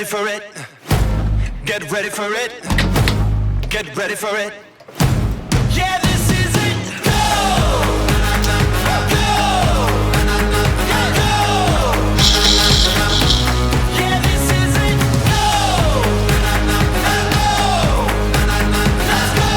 for it. Get ready for it. Get ready for it. Yeah, this is it. Go! Go! Go! Yeah, this is it. Go! Go! Let's go!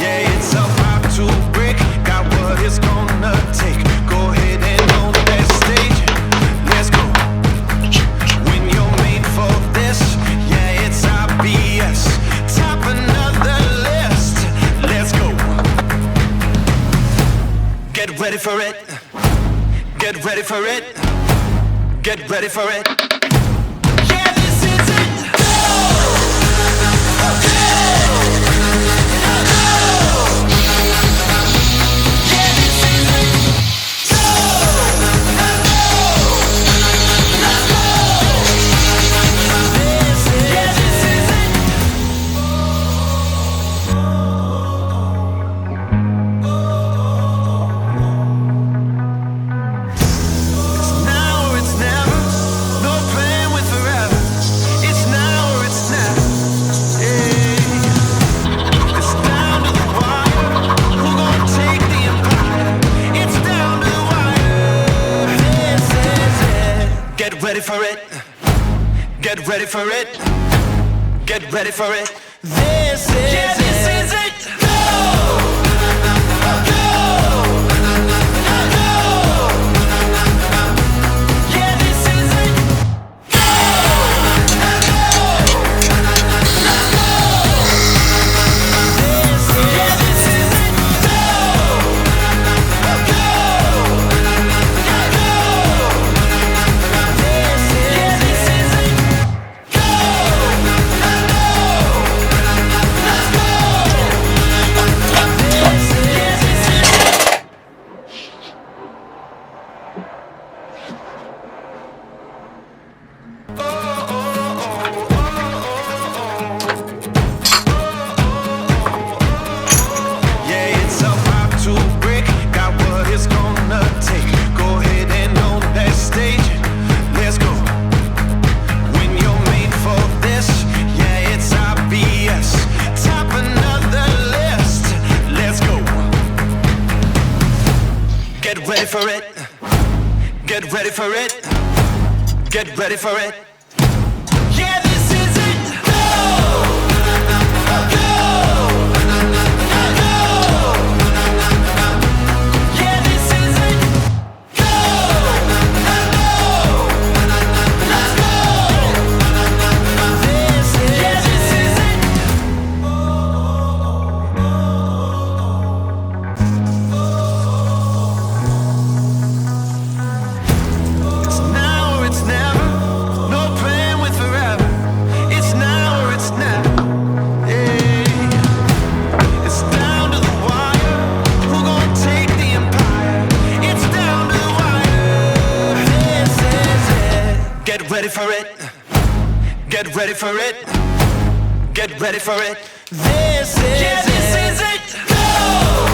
Yeah, it's about to break. Got what it's gonna take. Go ahead and on that stage. Let's go. When you're made for this, yeah, it's obvious. Top another list. Let's go. Get ready for it. Get ready for it. Get ready for it. Yeah, this is it. Go! Get ready for it. Get ready for it. Get ready for it. This is yeah, this is it. Go! Go! Go! Yeah, this is it. Go! Let's go! Yeah, this is it. Go! Go! Get ready for it. Get ready for it. Get ready for it. Yeah, this is it. Go! Go! Go! Yeah, this is it. Go! Let's go! Yeah, this is it. It's never, no plan with forever. It's now or it's never. Hey. It's down to the wire. Who gon' take the empire? It's down to the wire. This is it. Get ready for it. Get ready for it. Get ready for it. This is it.